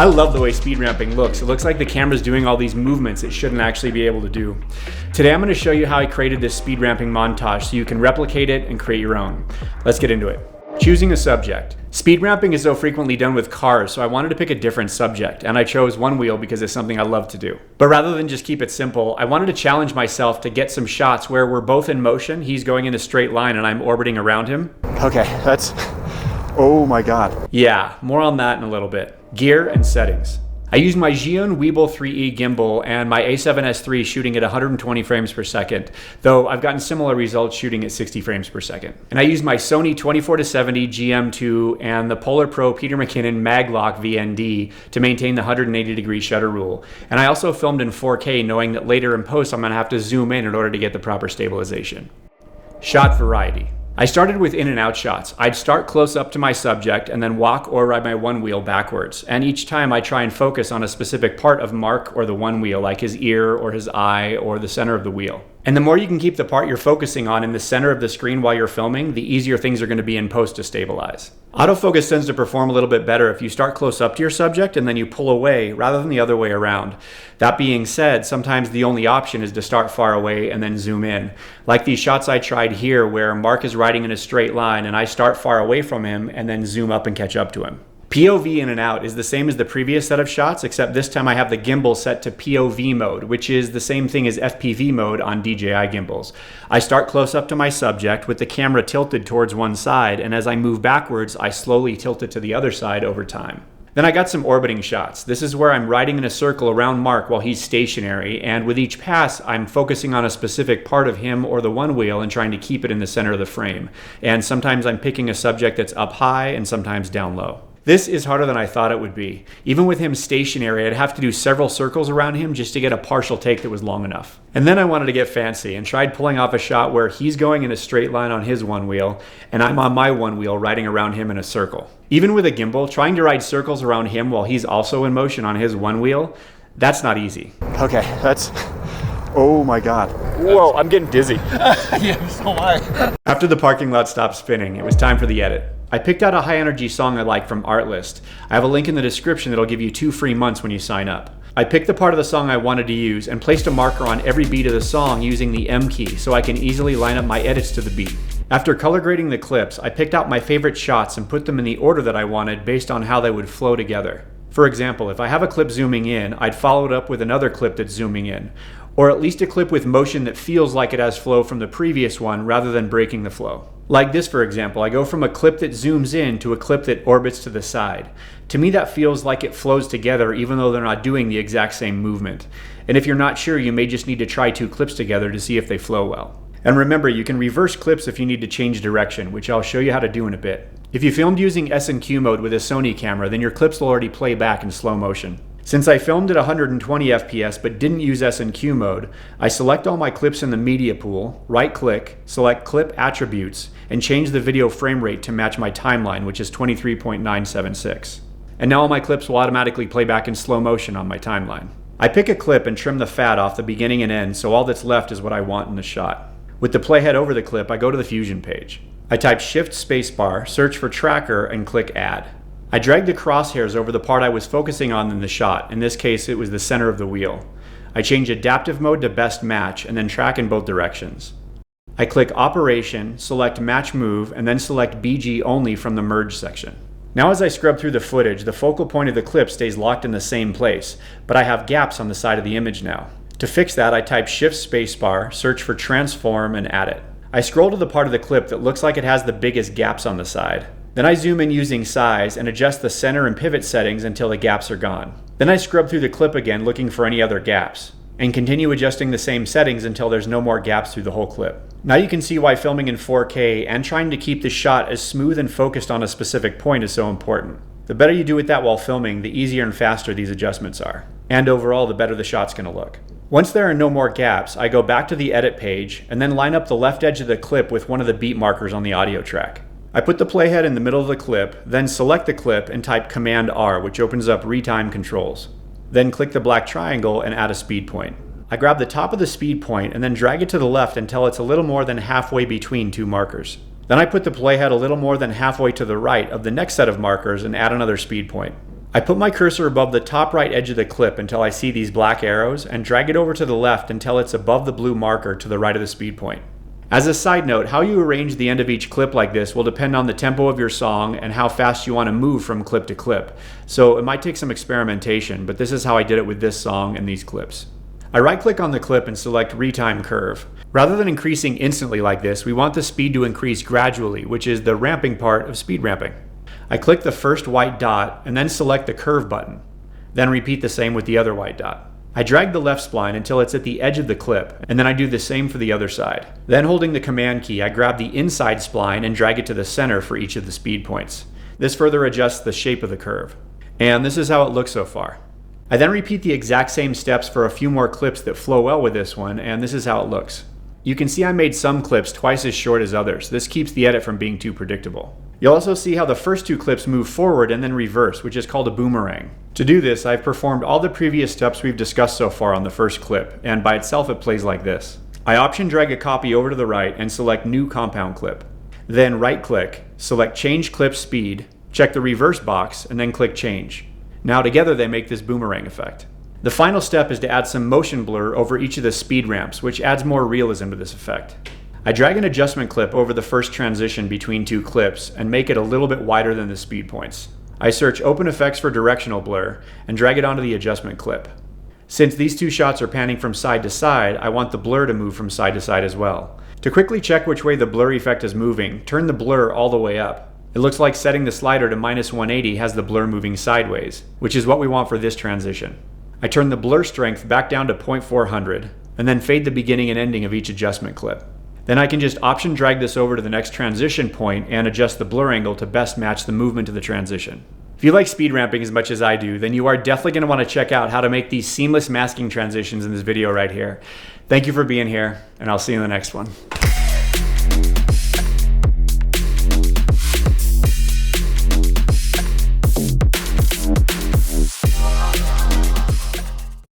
I love the way speed ramping looks. It looks like the camera's doing all these movements it shouldn't actually be able to do. Today I'm going to show you how I created this speed ramping montage so you can replicate it and create your own. Let's get into it. Choosing a subject. Speed ramping is so frequently done with cars, so I wanted to pick a different subject, and I chose one wheel because it's something I love to do. But rather than just keep it simple, I wanted to challenge myself to get some shots where we're both in motion, he's going in a straight line and I'm orbiting around him. Okay, that's, oh my God. Yeah, more on that in a little bit. Gear and settings. I used my Zhiyun Weebill 3E gimbal and my A7S III shooting at 120 frames per second, though I've gotten similar results shooting at 60 frames per second. And I used my Sony 24-70 GM2 and the Polar Pro Peter McKinnon Maglock VND to maintain the 180-degree shutter rule. And I also filmed in 4K, knowing that later in post I'm going to have to zoom in order to get the proper stabilization. Shot variety. I started with in and out shots. I'd start close up to my subject and then walk or ride my one wheel backwards. And each time I try and focus on a specific part of Mark or the one wheel, like his ear or his eye or the center of the wheel. And the more you can keep the part you're focusing on in the center of the screen while you're filming, the easier things are going to be in post to stabilize. Autofocus tends to perform a little bit better if you start close up to your subject and then you pull away rather than the other way around. That being said, sometimes the only option is to start far away and then zoom in. Like these shots I tried here where Mark is riding in a straight line and I start far away from him and then zoom up and catch up to him. POV in and out is the same as the previous set of shots, except this time I have the gimbal set to POV mode, which is the same thing as FPV mode on DJI gimbals. I start close up to my subject with the camera tilted towards one side, and as I move backwards, I slowly tilt it to the other side over time. Then I got some orbiting shots. This is where I'm riding in a circle around Mark while he's stationary, and with each pass, I'm focusing on a specific part of him or the one wheel and trying to keep it in the center of the frame. And sometimes I'm picking a subject that's up high and sometimes down low. This is harder than I thought it would be. Even with him stationary, I'd have to do several circles around him just to get a partial take that was long enough. And then I wanted to get fancy and tried pulling off a shot where he's going in a straight line on his one wheel and I'm on my one wheel riding around him in a circle. Even with a gimbal, trying to ride circles around him while he's also in motion on his one wheel, that's not easy. Okay, that's, oh my God. Whoa, I'm getting dizzy. Yeah, so am I. After the parking lot stopped spinning, it was time for the edit. I picked out a high energy song I like from Artlist. I have a link in the description that'll give you 2 free months when you sign up. I picked the part of the song I wanted to use and placed a marker on every beat of the song using the M key so I can easily line up my edits to the beat. After color grading the clips, I picked out my favorite shots and put them in the order that I wanted based on how they would flow together. For example, if I have a clip zooming in, I'd follow it up with another clip that's zooming in, or at least a clip with motion that feels like it has flow from the previous one rather than breaking the flow. Like this, for example, I go from a clip that zooms in to a clip that orbits to the side. To me, that feels like it flows together even though they're not doing the exact same movement. And if you're not sure, you may just need to try 2 clips together to see if they flow well. And remember, you can reverse clips if you need to change direction, which I'll show you how to do in a bit. If you filmed using S&Q mode with a Sony camera, then your clips will already play back in slow motion. Since I filmed at 120 FPS but didn't use S&Q mode, I select all my clips in the media pool, right-click, select Clip Attributes, and change the video frame rate to match my timeline, which is 23.976. And now all my clips will automatically play back in slow motion on my timeline. I pick a clip and trim the fat off the beginning and end, so all that's left is what I want in the shot. With the playhead over the clip, I go to the Fusion page. I type Shift Spacebar, search for Tracker, and click Add. I drag the crosshairs over the part I was focusing on in the shot. In this case, it was the center of the wheel. I change Adaptive Mode to Best Match and then track in both directions. I click Operation, select Match Move, and then select BG only from the Merge section. Now as I scrub through the footage, the focal point of the clip stays locked in the same place, but I have gaps on the side of the image now. To fix that, I type Shift Spacebar, search for Transform, and add it. I scroll to the part of the clip that looks like it has the biggest gaps on the side. Then I zoom in using size and adjust the center and pivot settings until the gaps are gone. Then I scrub through the clip again looking for any other gaps, and continue adjusting the same settings until there's no more gaps through the whole clip. Now you can see why filming in 4K and trying to keep the shot as smooth and focused on a specific point is so important. The better you do with that while filming, the easier and faster these adjustments are. And overall, the better the shot's gonna look. Once there are no more gaps, I go back to the edit page and then line up the left edge of the clip with one of the beat markers on the audio track. I put the playhead in the middle of the clip, then select the clip and type Command R, which opens up retime controls. Then click the black triangle and add a speed point. I grab the top of the speed point and then drag it to the left until it's a little more than halfway between 2 markers. Then I put the playhead a little more than halfway to the right of the next set of markers and add another speed point. I put my cursor above the top right edge of the clip until I see these black arrows and drag it over to the left until it's above the blue marker to the right of the speed point. As a side note, how you arrange the end of each clip like this will depend on the tempo of your song and how fast you want to move from clip to clip. So it might take some experimentation, but this is how I did it with this song and these clips. I right-click on the clip and select Retime Curve. Rather than increasing instantly like this, we want the speed to increase gradually, which is the ramping part of speed ramping. I click the first white dot and then select the curve button. Then repeat the same with the other white dot. I drag the left spline until it's at the edge of the clip, and then I do the same for the other side. Then holding the command key, I grab the inside spline and drag it to the center for each of the speed points. This further adjusts the shape of the curve. And this is how it looks so far. I then repeat the exact same steps for a few more clips that flow well with this one, and this is how it looks. You can see I made some clips twice as short as others. This keeps the edit from being too predictable. You'll also see how the first two clips move forward and then reverse, which is called a boomerang. To do this, I've performed all the previous steps we've discussed so far on the first clip, and by itself it plays like this. I option drag a copy over to the right and select New Compound Clip. Then right-click, select Change Clip Speed, check the reverse box, and then click Change. Now together they make this boomerang effect. The final step is to add some motion blur over each of the speed ramps, which adds more realism to this effect. I drag an adjustment clip over the first transition between two clips and make it a little bit wider than the speed points. I search Open Effects for directional blur and drag it onto the adjustment clip. Since these two shots are panning from side to side, I want the blur to move from side to side as well. To quickly check which way the blur effect is moving, turn the blur all the way up. It looks like setting the slider to -180 has the blur moving sideways, which is what we want for this transition. I turn the blur strength back down to 0.400 and then fade the beginning and ending of each adjustment clip. Then I can just option drag this over to the next transition point and adjust the blur angle to best match the movement of the transition. If you like speed ramping as much as I do, then you are definitely going to want to check out how to make these seamless masking transitions in this video right here. Thank you for being here, and I'll see you in the next one.